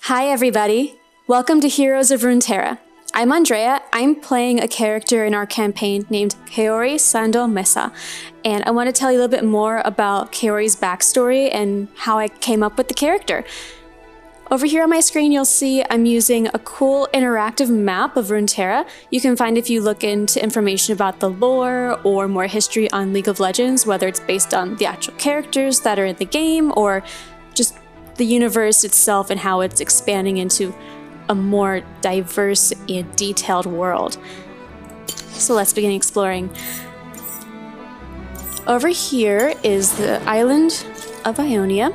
Hi everybody! Welcome to Heroes of Runeterra. I'm Andrea. I'm playing a character in our campaign named Kaori, Sando, Masa, and I want to tell you a little bit more about Kaori's backstory and how I came up with the character. Over here on my screen you'll see I'm using a cool interactive map of Runeterra. You can find if you look into information about the lore or more history on League of Legends, whether it's based on the actual characters that are in the game or just the universe itself and how it's expanding into a more diverse and detailed world. So let's begin exploring. Over here is the island of Ionia,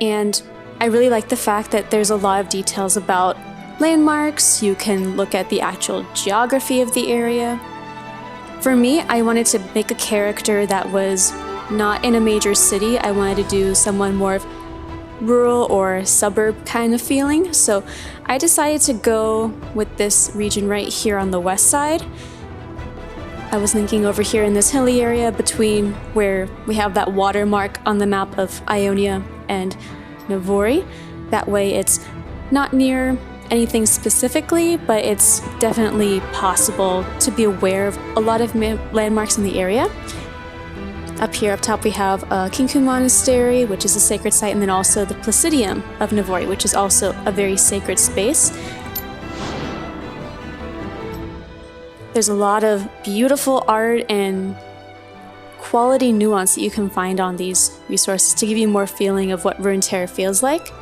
and I really like the fact that there's a lot of details about landmarks. You can look at the actual geography of the area. For me, I wanted to make a character that was not in a major city. I wanted to do someone more of rural or suburb kind of feeling. So I decided to go with this region right here on the west side. I was thinking over here in this hilly area between where we have that watermark on the map of Ionia and Navori. That way it's not near anything specifically, but it's definitely possible to be aware of a lot of landmarks in the area. Up here up top we have Kinku Monastery, which is a sacred site, and then also the Placidium of Navori, which is also a very sacred space. There's a lot of beautiful art and quality nuance that you can find on these resources to give you more feeling of what Runeterra feels like.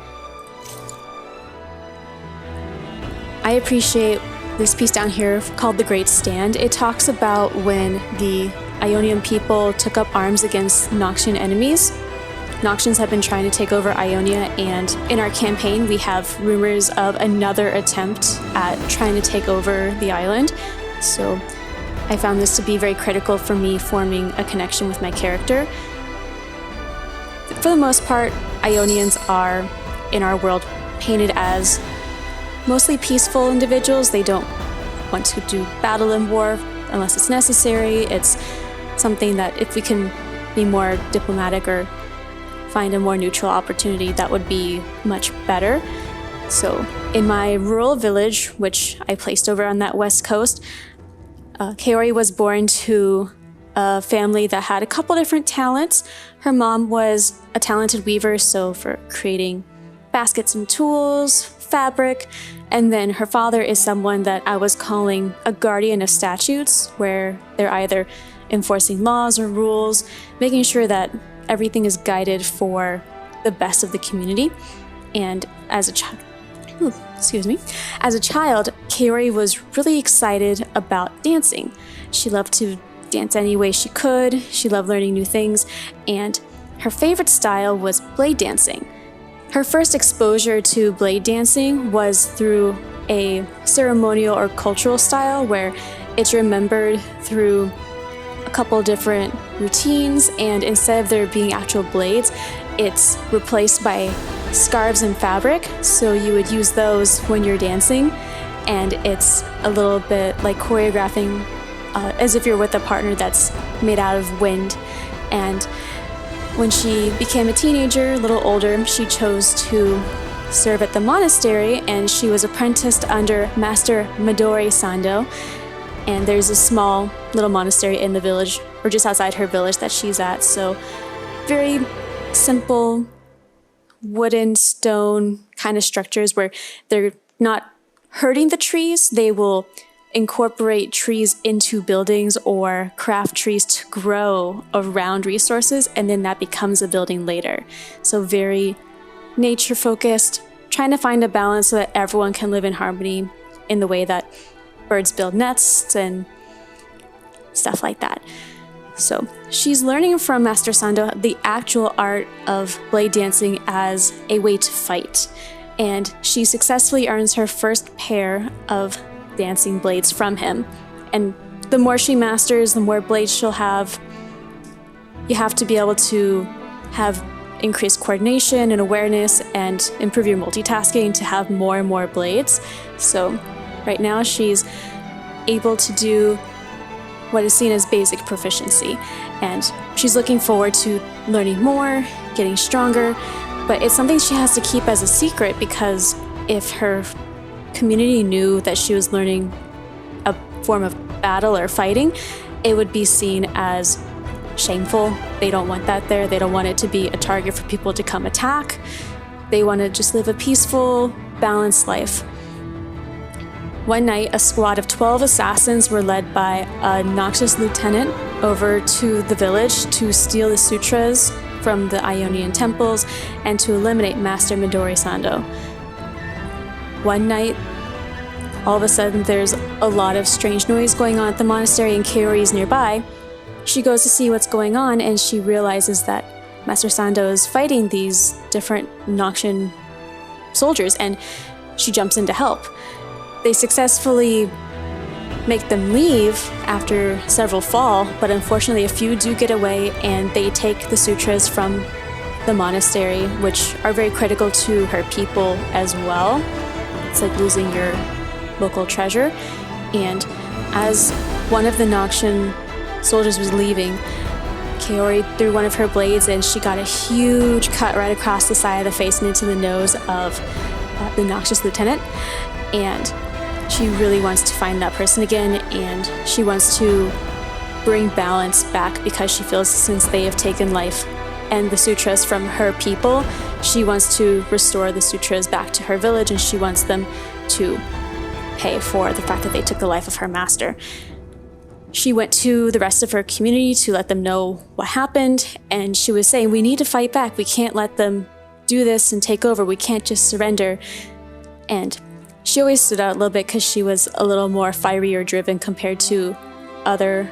I appreciate this piece down here called The Great Stand. It talks about when the Ionian people took up arms against Noxian enemies. Noxians have been trying to take over Ionia, and in our campaign we have rumors of another attempt at trying to take over the island. So I found this to be very critical for me forming a connection with my character. For the most part, Ionians are, in our world, painted as mostly peaceful individuals. They don't want to do battle and war unless it's necessary. It's something that if we can be more diplomatic or find a more neutral opportunity, that would be much better. So in my rural village, which I placed over on that west coast, Kaori was born to a family that had a couple different talents. Her mom was a talented weaver, so for creating baskets and tools, fabric, and then her father is someone that I was calling a guardian of statutes, where they're either enforcing laws or rules, making sure that everything is guided for the best of the community. And as a child, Kaori was really excited about dancing. She loved to dance any way she could. She loved learning new things, and her favorite style was blade dancing. Her first exposure to blade dancing was through a ceremonial or cultural style where it's remembered through a couple different routines, and instead of there being actual blades, it's replaced by scarves and fabric. So you would use those when you're dancing, and it's a little bit like choreographing as if you're with a partner that's made out of wind. And when she became a teenager, a little older, she chose to serve at the monastery, and she was apprenticed under Master Midori Sando. And there's a small little monastery in the village, or just outside her village, that she's at. So very simple wooden, stone kind of structures where they're not hurting the trees. They will incorporate trees into buildings or craft trees to grow around resources, and then that becomes a building later. So very nature focused, trying to find a balance so that everyone can live in harmony in the way that birds build nests and stuff like that. So she's learning from Master Sando the actual art of blade dancing as a way to fight, and she successfully earns her first pair of dancing blades from him. And the more she masters, the more blades she'll have. You have to be able to have increased coordination and awareness and improve your multitasking to have more and more blades. So right now she's able to do what is seen as basic proficiency, and she's looking forward to learning more, getting stronger, but it's something she has to keep as a secret because if her community knew that she was learning a form of battle or fighting, it would be seen as shameful. They don't want that there. They don't want it to be a target for people to come attack. They want to just live a peaceful, balanced life. One night, a squad of 12 assassins were led by a noxious lieutenant over to the village to steal the sutras from the Ionian temples and to eliminate Master Midori Sando. One night, all of a sudden, there's a lot of strange noise going on at the monastery, and Kaori is nearby. She goes to see what's going on, and she realizes that Master Sando is fighting these different Noxian soldiers, and she jumps in to help. They successfully make them leave after several fall, but unfortunately a few do get away, and they take the sutras from the monastery, which are very critical to her people as well. It's like losing your local treasure. And as one of the Noxian soldiers was leaving, Kaori threw one of her blades, and she got a huge cut right across the side of the face and into the nose of the noxious lieutenant. And she really wants to find that person again, and she wants to bring balance back, because she feels since they have taken life and the sutras from her people, she wants to restore the sutras back to her village, and she wants them to pay for the fact that they took the life of her master. She went to the rest of her community to let them know what happened, and she was saying, we need to fight back. We can't let them do this and take over. We can't just surrender. And she always stood out a little bit because she was a little more fiery or driven compared to other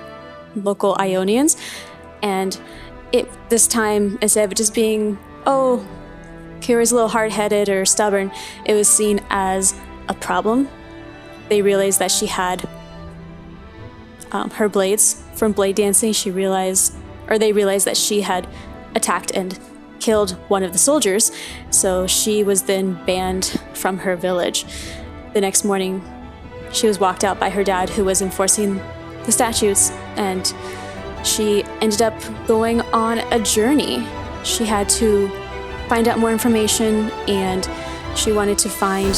local Ionians. And this time, instead of just being, oh, Kaori's a little hard-headed or stubborn, it was seen as a problem. They realized that she had her blades from blade dancing. They realized that she had attacked and killed one of the soldiers, so she was then banned from her village. The next morning, she was walked out by her dad, who was enforcing the statutes, and she ended up going on a journey. She had to find out more information, and she wanted to find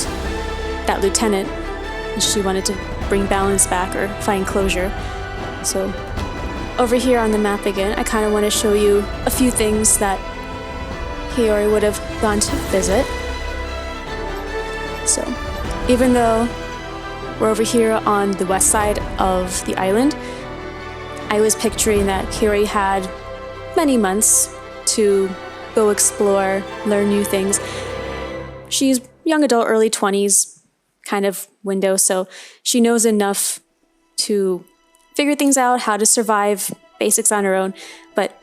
that lieutenant, and she wanted to bring balance back or find closure. So over here on the map again, I kind of want to show you a few things that Kaori would have gone to visit. So even though we're over here on the west side of the island, I was picturing that Kaori had many months to go explore, learn new things. She's young adult, early 20s kind of window, so she knows enough to figure things out, how to survive, basics on her own, but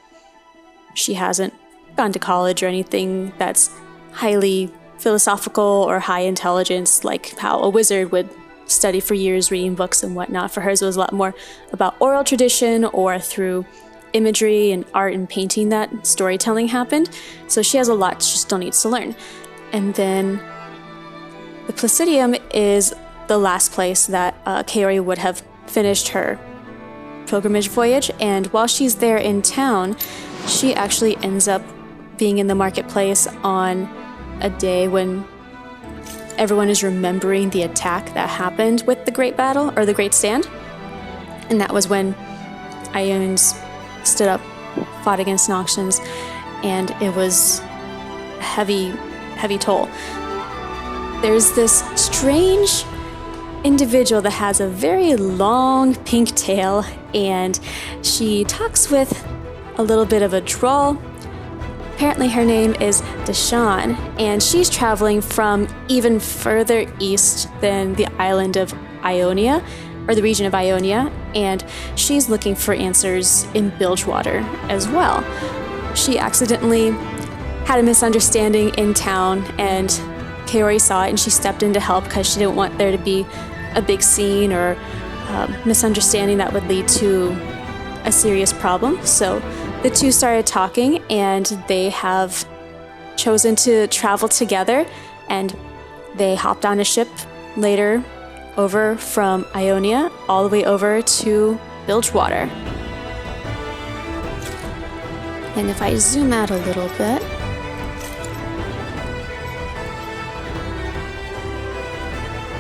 she hasn't gone to college or anything that's highly philosophical or high intelligence, like how a wizard would study for years reading books and whatnot. For hers, it was a lot more about oral tradition or through imagery and art and painting that storytelling happened. So she has a lot she still needs to learn. And then the Placidium is the last place that Kaori would have finished her pilgrimage voyage, and while she's there in town, she actually ends up being in the marketplace on a day when everyone is remembering the attack that happened with the Great Battle, or the Great Stand. And that was when Ionians stood up, fought against Noxians, and it was a heavy toll. There's this strange individual that has a very long pink tail, and she talks with a little bit of a drawl. Apparently her name is Deshawn, and she's traveling from even further east than the island of Ionia, or the region of Ionia, and she's looking for answers in Bilgewater as well. She accidentally had a misunderstanding in town, and Kaori saw it, and she stepped in to help because she didn't want there to be a big scene or misunderstanding that would lead to a serious problem. So the two started talking, and they have chosen to travel together, and they hopped on a ship later over from Ionia all the way over to Bilgewater. And if I zoom out a little bit,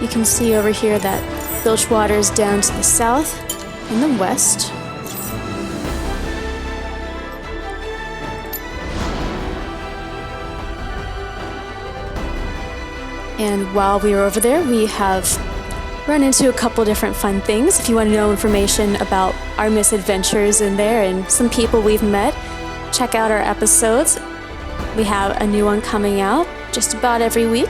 You can see over here that bilge water is down to the south and the west. And while we were over there, we have run into a couple different fun things. If you want to know information about our misadventures in there and some people we've met, check out our episodes. We have a new one coming out just about every week.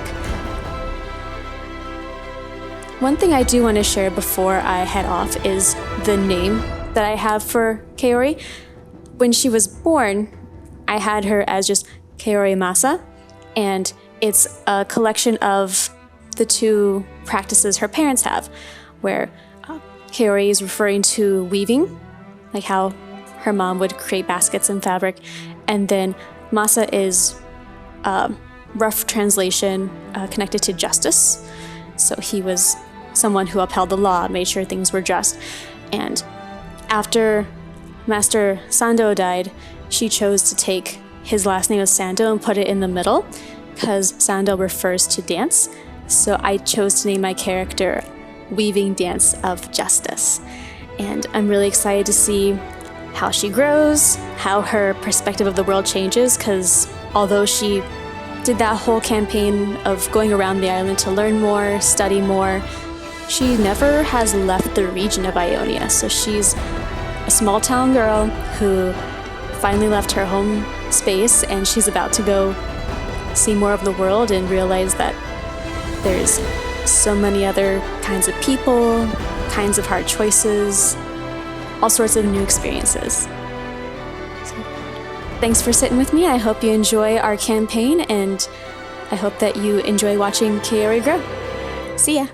One thing I do want to share before I head off is the name that I have for Kaori. When she was born, I had her as just Kaori Masa, and it's a collection of the two practices her parents have, where Kaori is referring to weaving, like how her mom would create baskets and fabric, and then Masa is rough translation connected to justice. So he was someone who upheld the law, made sure things were just. And after Master Sando died, she chose to take his last name as Sando and put it in the middle, because Sando refers to dance. So I chose to name my character Weaving Dance of Justice. And I'm really excited to see how she grows, how her perspective of the world changes, because although she did that whole campaign of going around the island to learn more, study more, she never has left the region of Ionia. So she's a small town girl who finally left her home space, and she's about to go see more of the world and realize that there's so many other kinds of people, kinds of hard choices, all sorts of new experiences. So, thanks for sitting with me. I hope you enjoy our campaign, and I hope that you enjoy watching Kaori grow. See ya!